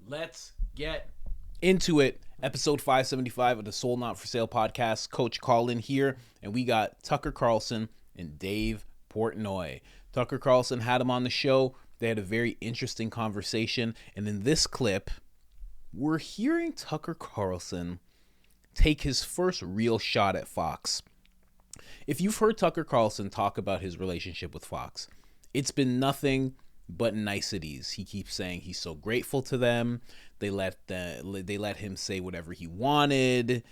Let's get into it. Episode 575 of the Soul Not For Sale podcast. Coach Colin here, and we got Tucker Carlson and Dave Portnoy. Tucker Carlson had him on the show. They had a very interesting conversation, and in this clip, we're hearing Tucker Carlson take his first real shot at Fox. If you've heard Tucker Carlson talk about his relationship with Fox, it's been nothing but niceties. He keeps saying he's so grateful to them. They let him say whatever he wanted.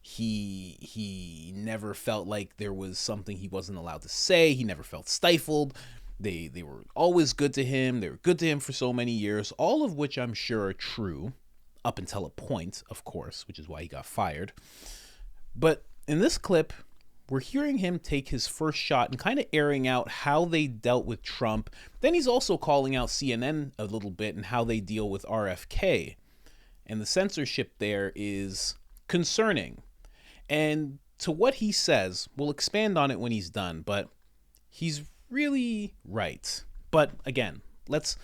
He never felt like there was something he wasn't allowed to say. He never felt stifled. They were always good to him. They were good to him for so many years, all of which I'm sure are true, up until a point, of course, which is why he got fired. But in this clip, we're hearing him take his first shot and kind of airing out how they dealt with Trump. Then he's also calling out CNN a little bit and how they deal with RFK. And the censorship there is concerning. And to what he says, we'll expand on it when he's done, but he's really right. But again, let's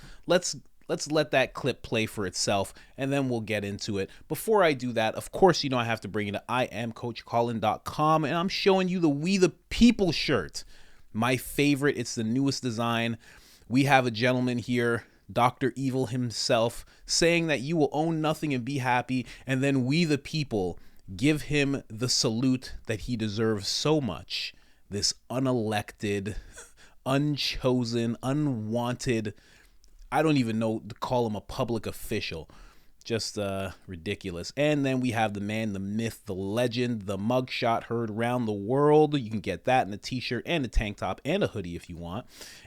let that clip play for itself, and then we'll get into it. Before I do that, of course, I have to bring you to IamCoachColin.com, and I'm showing you the We the People shirt. My favorite. It's the newest design. We have a gentleman here, Dr. Evil himself, saying that you will own nothing and be happy, and then we the people give him the salute that he deserves so much. This unelected, unchosen, unwanted, I don't even know to call him a public official. Just ridiculous. And then we have the man, the myth, the legend, the mugshot heard around the world. You can get that in a t-shirt and a tank top and a hoodie if you want.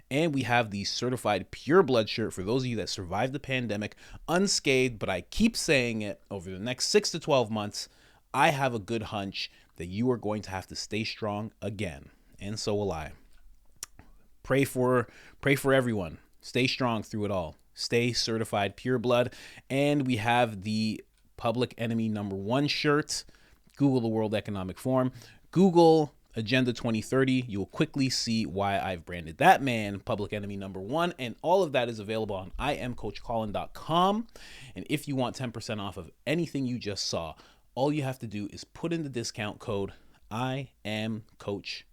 And we have the certified pure blood shirt for those of you that survived the pandemic unscathed. But I keep saying it, over the next 6 to 12 months, I have a good hunch that you are going to have to stay strong again. And so will I. Pray for everyone. Stay strong through it all. Stay certified pure blood. And we have the Public Enemy #1 shirt. Google the World Economic Forum. Google Agenda 2030. You will quickly see why I've branded that man Public Enemy #1. And all of that is available on IamCoachColin.com. And if you want 10% off of anything you just saw, all you have to do is put in the discount code IamCoachColin.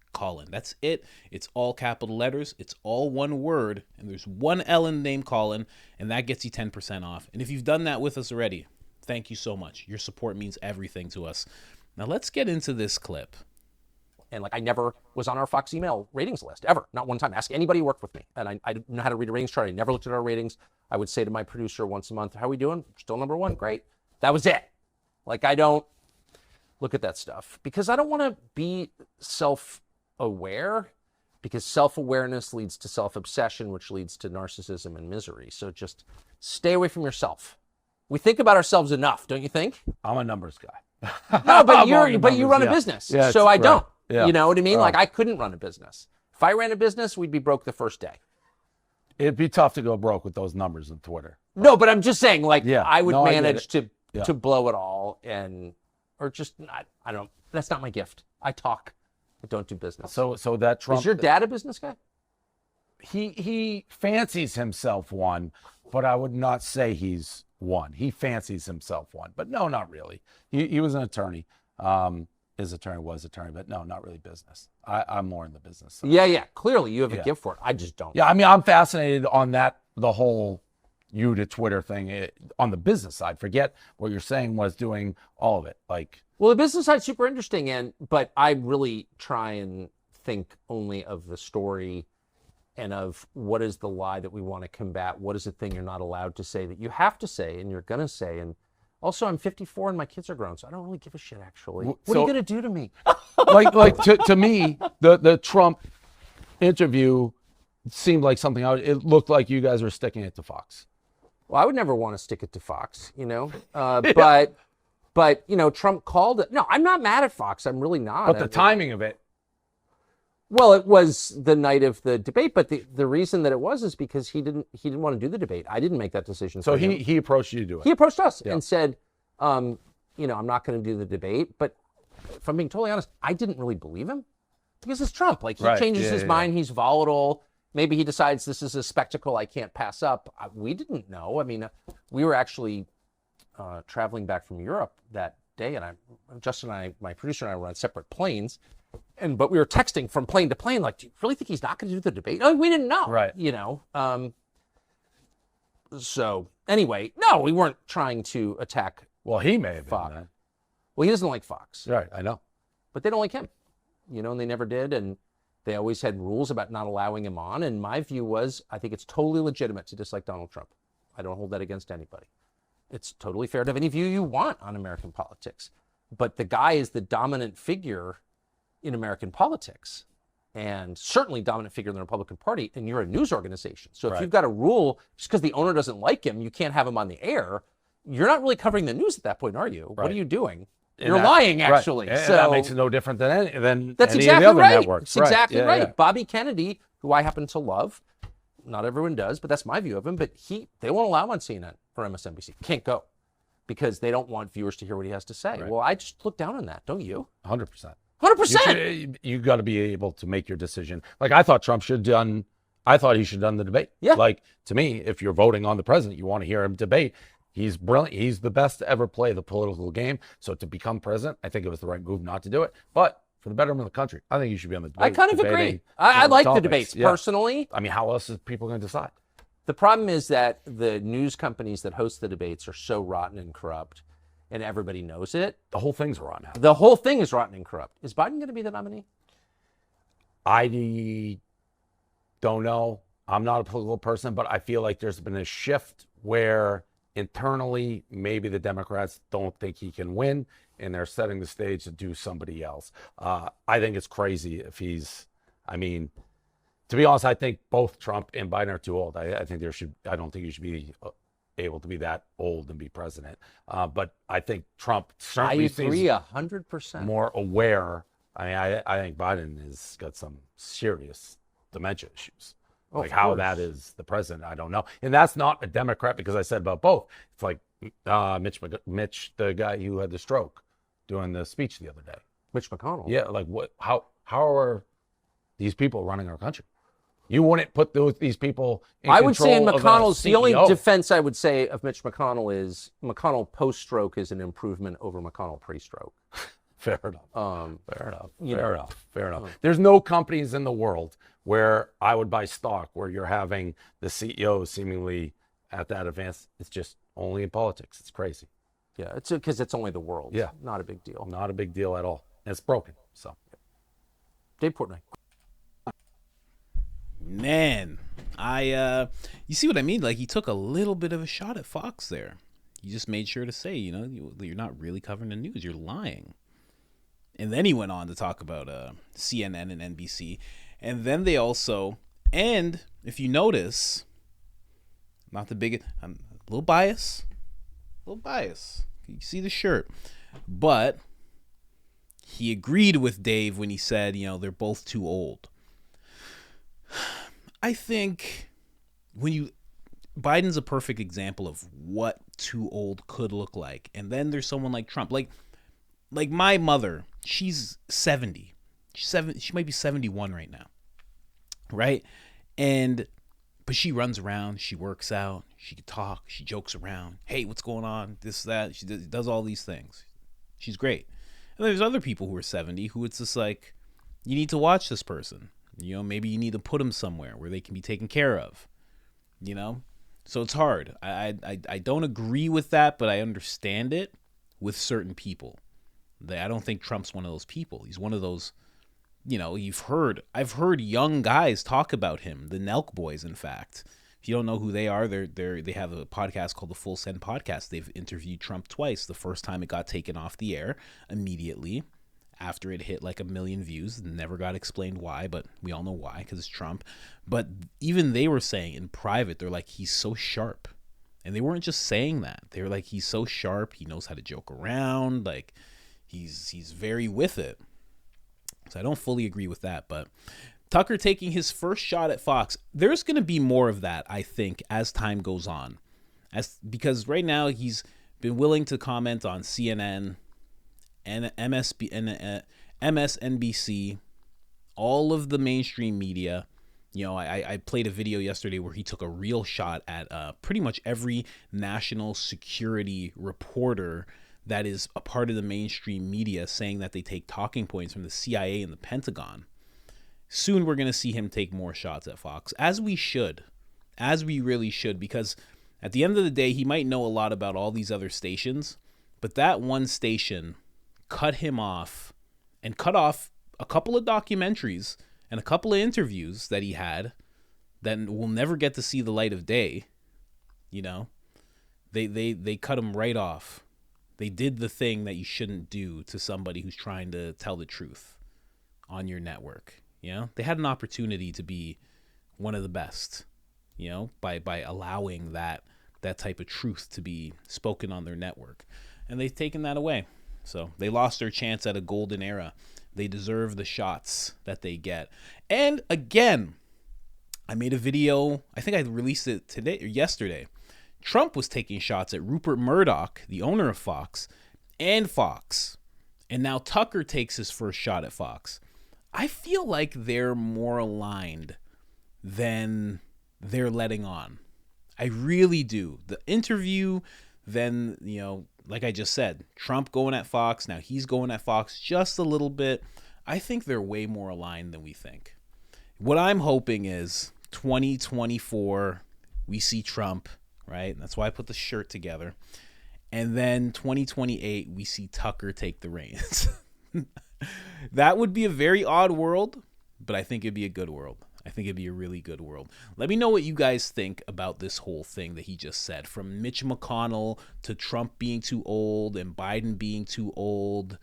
That's it. It's all capital letters. It's all one word. And there's one L in the name Colin. And that gets you 10% off. And if you've done that with us already, thank you so much. Your support means everything to us. Now let's get into this clip. And I never was on our Fox email ratings list, ever. Not one time. Ask anybody who worked with me. And I know how to read a ratings chart. I never looked at our ratings. I would say to my producer once a month, how are we doing? Still #1. Great. That was it. I don't look at that stuff because I don't want to be self-aware, because self-awareness leads to self-obsession, which leads to narcissism and misery. So just stay away from yourself. We think about ourselves enough, don't you think? I'm a numbers guy. No, but you run a business, yeah, so I don't. Yeah. You know what I mean? I couldn't run a business. If I ran a business, we'd be broke the first day. It'd be tough to go broke with those numbers on Twitter. No, but I'm just saying, I would manage to blow it all, or just not. I don't. That's not my gift. I talk. I don't do business. So that Trump. Is your dad a business guy? He fancies himself one, but I would not say he's one. He fancies himself one, but no, not really. He was an attorney. His attorney was attorney, but no, not really business. I'm more in the business side. Yeah. Clearly, you have a gift for it. I just don't. Yeah, I mean, I'm fascinated on the whole you to Twitter thing on the business side. Forget what you're saying was doing all of it. Well, the business side's super interesting, but I really try and think only of the story and of what is the lie that we want to combat. What is the thing you're not allowed to say that you have to say and you're going to say? And also, I'm 54 and my kids are grown, so I don't really give a shit, actually. What are you going to do to me? To me, the Trump interview seemed like something, it looked like you guys were sticking it to Fox. Well, I would never want to stick it to Fox, but Trump called it. No, I'm not mad at Fox. I'm really not. But the timing of it. Well, it was the night of the debate, but the reason that it was is because he didn't want to do the debate. I didn't make that decision. So he approached you to do it. He approached us and said, I'm not going to do the debate. But if I'm being totally honest, I didn't really believe him because it's Trump. He changes his mind. He's volatile. Maybe he decides this is a spectacle I can't pass up. We didn't know. I mean, we were actually traveling back from Europe that day, and Justin and I, my producer and I, were on separate planes, but we were texting from plane to plane, like, do you really think he's not going to do the debate? Oh, we didn't know, Right? So anyway, no, we weren't trying to attack. Well, he may have Fox. been. Well, he doesn't like Fox, Right, I know. but they don't like him, and they never did, and they always had rules about not allowing him on. And my view was, I think it's totally legitimate to dislike Donald Trump. I don't hold that against anybody. It's totally fair to have any view you want on American politics. But the guy is the dominant figure in American politics, and certainly dominant figure in the Republican Party, and you're a news organization. So if you've got a rule, just because the owner doesn't like him, you can't have him on the air, you're not really covering the news at that point, are you? Right. What are you doing? You're lying, actually. Right. So that makes it no different than that's any exactly of the other right. networks. It's exactly right. Yeah. Bobby Kennedy, who I happen to love, not everyone does, but that's my view of him. But they won't allow him on CNN or MSNBC. Can't go because they don't want viewers to hear what he has to say. Right. Well, I just look down on that, don't you? 100%. 100%. You got to be able to make your decision. Like I thought he should have done the debate. Yeah. Like to me, if you're voting on the president, you want to hear him debate. He's brilliant. He's the best to ever play the political game. So to become president, I think it was the right move not to do it. But for the betterment of the country, I think you should be on the debate. I kind of agree. I like the debates personally. I mean, how else is people going to decide? The problem is that the news companies that host the debates are so rotten and corrupt, and everybody knows it. The whole thing's rotten. The whole thing is rotten and corrupt. Is Biden going to be the nominee? I don't know. I'm not a political person, but I feel like there's been a shift where internally, maybe the Democrats don't think he can win, and they're setting the stage to do somebody else. I think it's crazy if to be honest, I think both Trump and Biden are too old. I don't think you should be able to be that old and be president. But I think Trump certainly seems 100% more aware. I think Biden has got some serious dementia issues. Like how that is the president, I don't know. And that's not a Democrat, because I said about both. It's like Mitch, the guy who had the stroke, doing the speech the other day. Mitch McConnell. Yeah, like what? How are these people running our country? You wouldn't put these people in I would say in control of McConnell's, a the only CEO. defense I would say of Mitch McConnell is McConnell post-stroke is an improvement over McConnell pre-stroke. Fair enough. Fair enough. Uh-huh. There's no companies in the world where I would buy stock where you're having the CEO seemingly at that advance. It's just only in politics. It's crazy. Yeah, it's because it's only the world. Yeah. Not a big deal. Not a big deal at all. And it's broken. So, Dave Portnoy. Man, you see what I mean? Like, he took a little bit of a shot at Fox there. He just made sure to say, you're not really covering the news. You're lying. And then he went on to talk about CNN and NBC. And then they also, and if you notice, not the biggest, I'm a little biased. You see the shirt. But he agreed with Dave when he said, they're both too old. I think Biden's a perfect example of what too old could look like. And then there's someone like Trump. Like my mother, she's 70. She might be 71 right now. Right? But she runs around, she works out, she can talk, she jokes around. Hey, what's going on? This, that. She does all these things. She's great. And there's other people who are 70 who it's just like, you need to watch this person. Maybe you need to put them somewhere where they can be taken care of. So it's hard. I don't agree with that, but I understand it with certain people. I don't think Trump's one of those people. He's one of those, I've heard young guys talk about him, the Nelk Boys, in fact. If you don't know who they are, they have a podcast called the Full Send Podcast. They've interviewed Trump twice. The first time it got taken off the air immediately after it hit like 1 million views. Never got explained why, but we all know why, because it's Trump. But even they were saying in private, they're like, he's so sharp. And they weren't just saying that. They were like, he's so sharp. He knows how to joke around. Like, he's very with it. So I don't fully agree with that. But Tucker taking his first shot at Fox, there's going to be more of that, I think, as time goes on. Because right now he's been willing to comment on CNN and MSNBC, all of the mainstream media. I played a video yesterday where he took a real shot at pretty much every national security reporter that is a part of the mainstream media, saying that they take talking points from the CIA and the Pentagon. Soon we're going to see him take more shots at Fox, as we should, as we really should, because at the end of the day, he might know a lot about all these other stations, but that one station cut him off and cut off a couple of documentaries and a couple of interviews that he had that will never get to see the light of day. They cut him right off. They did the thing that you shouldn't do to somebody who's trying to tell the truth on your network. They had an opportunity to be one of the best, by allowing that type of truth to be spoken on their network. And they've taken that away. So they lost their chance at a golden era. They deserve the shots that they get. And again, I made a video, I think I released it today or yesterday. Trump was taking shots at Rupert Murdoch, the owner of Fox, and Fox. And now Tucker takes his first shot at Fox. I feel like they're more aligned than they're letting on. I really do. The interview, then, like I just said, Trump going at Fox. Now he's going at Fox just a little bit. I think they're way more aligned than we think. What I'm hoping is 2024, we see Trump, right? That's why I put the shirt together. And then 2028, we see Tucker take the reins. That would be a very odd world, but I think it'd be a good world. I think it'd be a really good world. Let me know what you guys think about this whole thing that he just said, from Mitch McConnell to Trump being too old and Biden being too old.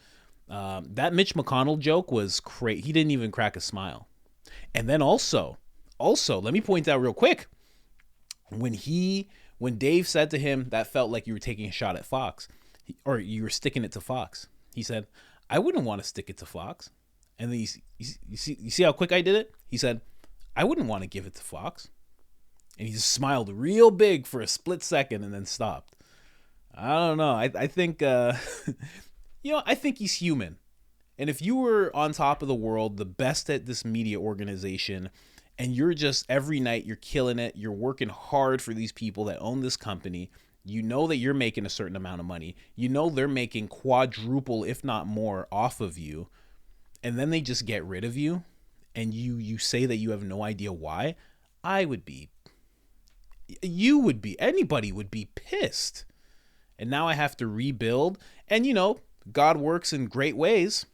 That Mitch McConnell joke was crazy. He didn't even crack a smile. And then also, let me point out real quick, when Dave said to him that felt like you were taking a shot at Fox, or you were sticking it to Fox, he said, I wouldn't want to stick it to Fox. And then you see how quick I did it? He said, I wouldn't want to give it to Fox. And he just smiled real big for a split second and then stopped. I don't know. I think, I think he's human. And if you were on top of the world, the best at this media organization, and you're just every night, you're killing it, you're working hard for these people that own this company, you know that you're making a certain amount of money. You know they're making quadruple, if not more, off of you. And then they just get rid of you. And you say that you have no idea why. Anybody would be pissed. And now I have to rebuild. And, God works in great ways.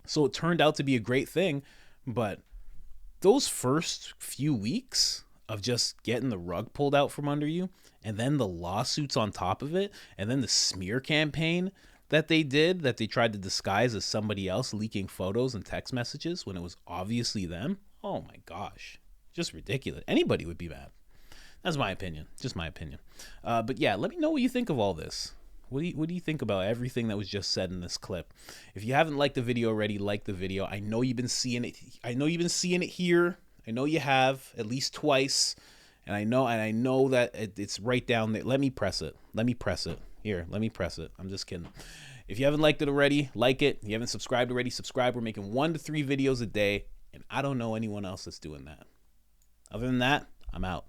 So it turned out to be a great thing. But those first few weeks of just getting the rug pulled out from under you, and then the lawsuits on top of it, and then the smear campaign that they tried to disguise as somebody else leaking photos and text messages when it was obviously them. Oh my gosh, just ridiculous. Anybody would be mad. That's my opinion, just my opinion. But yeah, let me know what you think of all this. What do you think about everything that was just said in this clip? If you haven't liked the video already, like the video. I know you've been seeing it. I know you've been seeing it here. I know you have at least twice. And I know that it's right down there. Let me press it. Here, let me press it. I'm just kidding. If you haven't liked it already, like it. If you haven't subscribed already, subscribe. We're making 1 to 3 videos a day, and I don't know anyone else that's doing that. Other than that, I'm out.